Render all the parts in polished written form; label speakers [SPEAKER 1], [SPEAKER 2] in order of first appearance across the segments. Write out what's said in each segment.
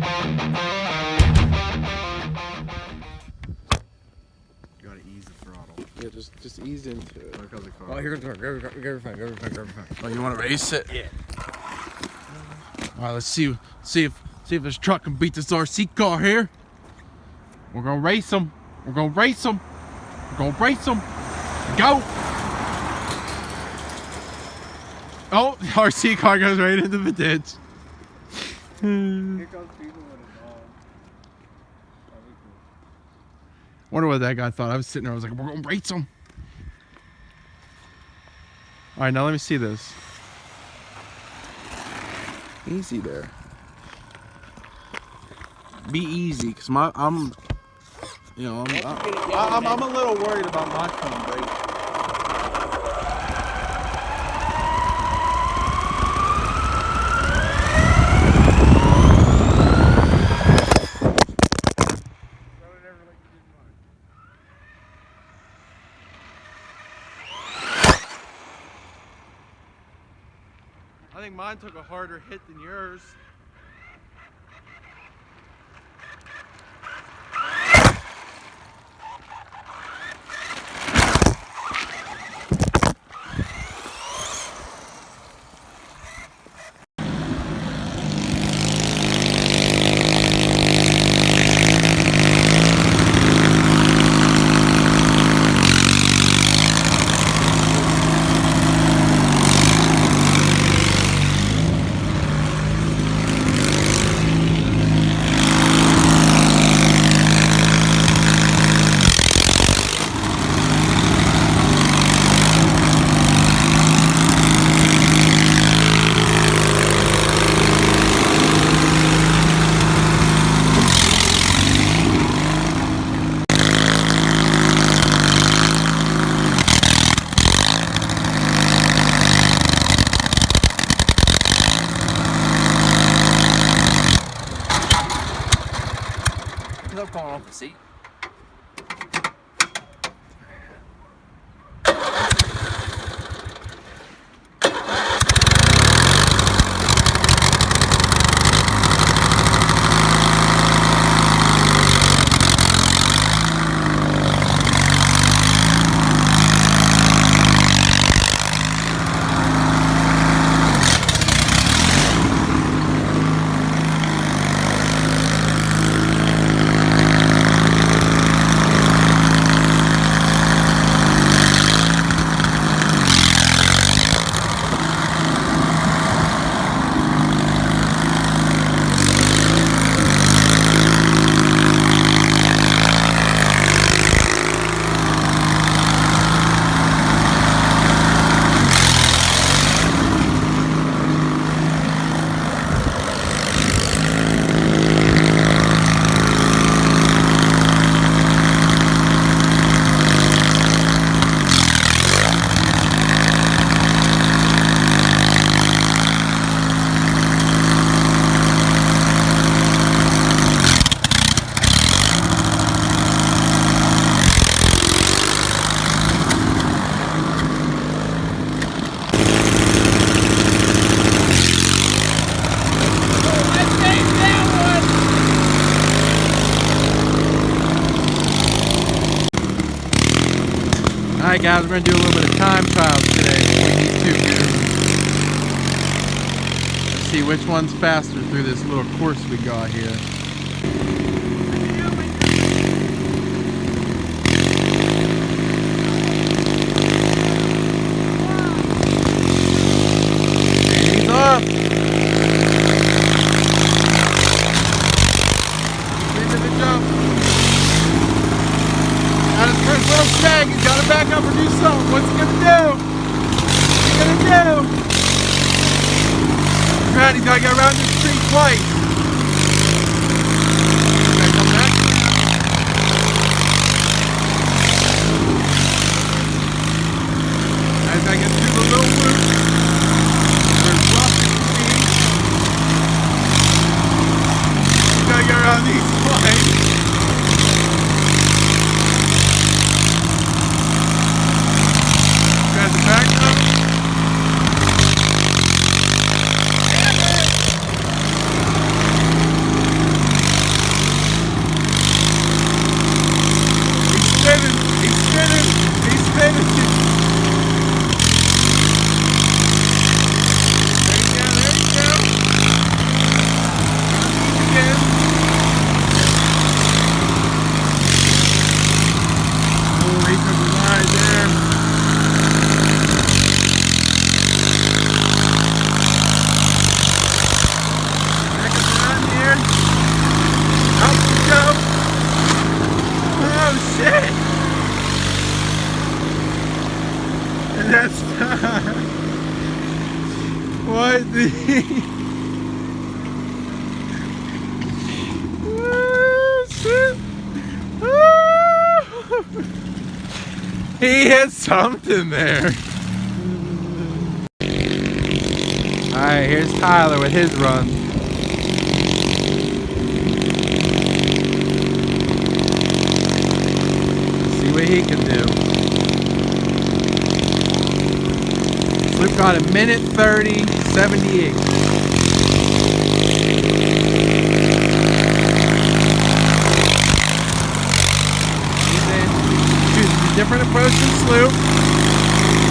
[SPEAKER 1] You gotta ease the throttle.
[SPEAKER 2] Yeah, just ease into it.
[SPEAKER 1] Oh,
[SPEAKER 2] here comes the car. Grab your phone. Oh, you want to race it?
[SPEAKER 1] Yeah.
[SPEAKER 2] All right, let's see if this truck can beat this RC car here. We're gonna race them. We're gonna race them. We're gonna race them. Go! Oh, the RC car goes right into the ditch.
[SPEAKER 3] Here comes people with a dog.
[SPEAKER 2] Wonder what that guy thought. I was sitting there. I was like, we're gonna race them. All right, now let me see this. Easy there. Be easy, cause I'm a little worried about my phone break. I think mine took a harder hit than yours.
[SPEAKER 4] Without falling off the seat.
[SPEAKER 2] Alright guys, we're going to do a little bit of time trials today for YouTube news. Let's see which one's faster through this little course we got here. Ease up! Into the jump. Got his first little shag, he's got to back up or do something. What's he gonna do? What's he gonna do? Right, he's gotta get around this tree twice. Okay, come back. As I get through the little loop, there's rough speed. You gotta get around these twice. Guys, back up. He hit something there. Alright, here's Tyler with his run. See what he can do. Sloop got a minute 30, 78. Chooses a different approach than Sloop.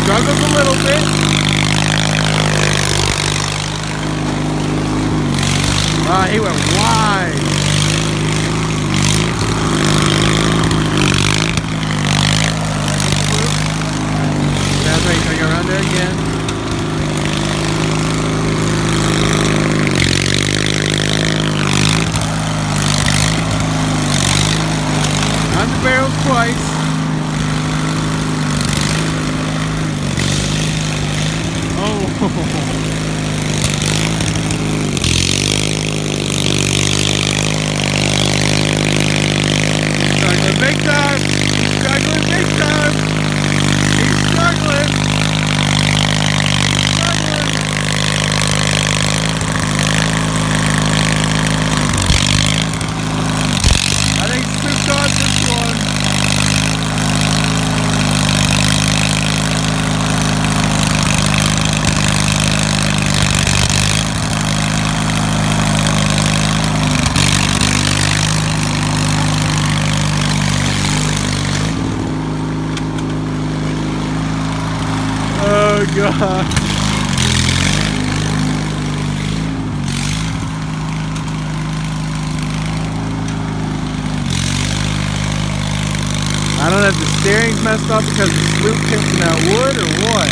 [SPEAKER 2] Struggles a little bit. He went wide. That's right, he's gonna go around there again. On the barrels twice. Oh. Big time! He's struggling big time! He's struggling! He's struggling! I think Sloop got this one. Oh God. I don't know if the steering's messed up because the Sloop kicked in that wood or what.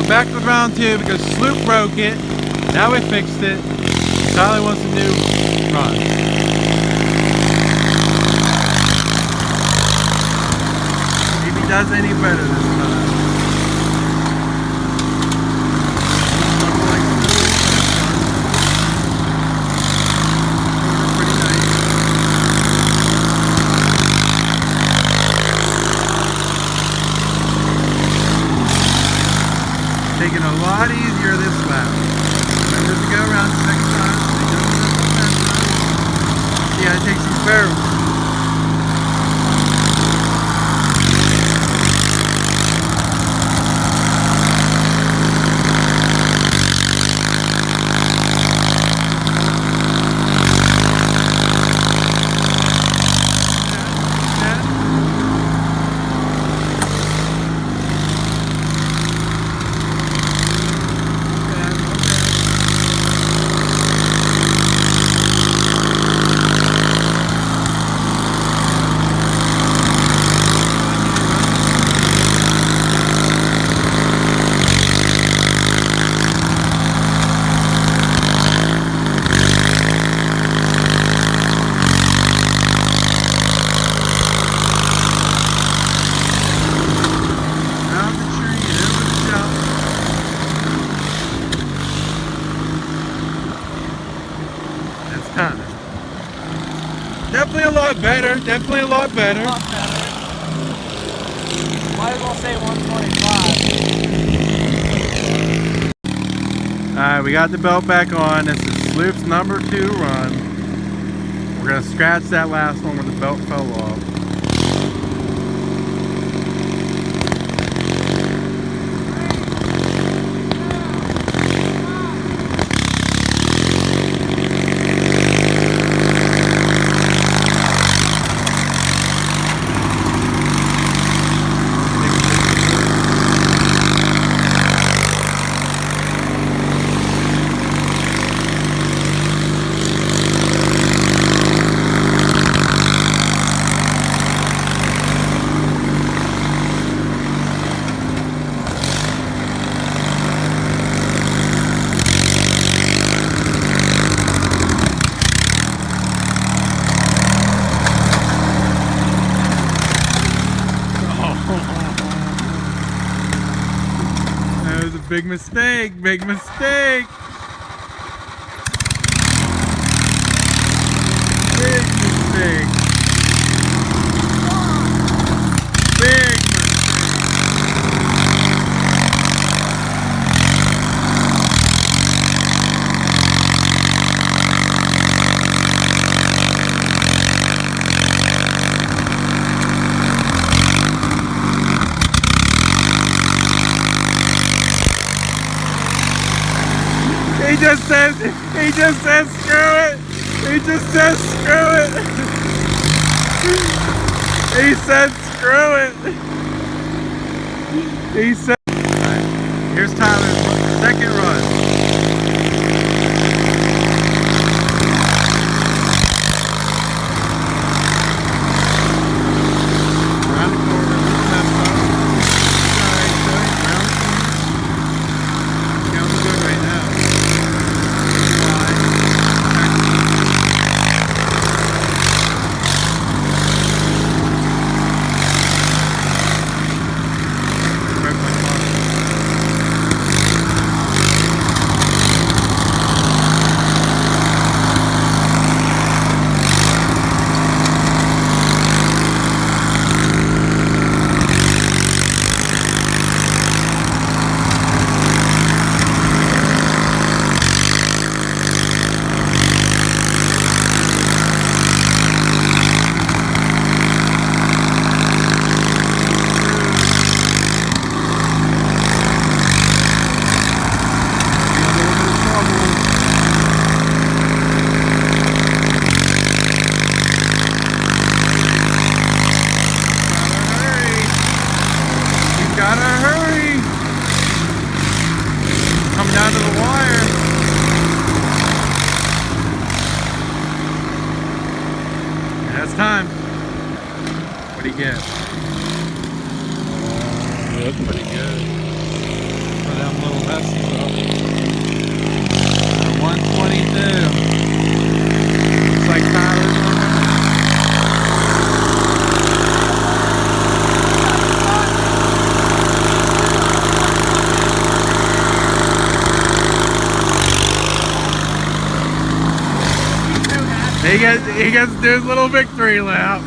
[SPEAKER 2] Back to round two because Sloop broke it. Now we fixed it. Tyler wants a new run. See if he does any better this time. Pretty nice. Taking a lot easier this lap. Remember to go around the second time. Yeah, it takes these barrels. Definitely a lot better. Definitely a lot better.
[SPEAKER 3] A lot better. Might as well say 125.
[SPEAKER 2] Alright, we got the belt back on. This is Sloop's number 2 run. We're going to scratch that last one where the belt fell off. big mistake, big mistake. Big mistake. Big mistake. He just says screw it. He just says screw it. He said screw it. He said. Here's Tyler's second run. Around the corner, left up. Alright, round the corner. Counting good right now. Gotta hurry! Coming down to the wire. And that's time. What do you get?
[SPEAKER 3] That's pretty good.
[SPEAKER 2] For them little Huskies though. 122. Looks like Tyler's on there. He gets to do his little victory lap.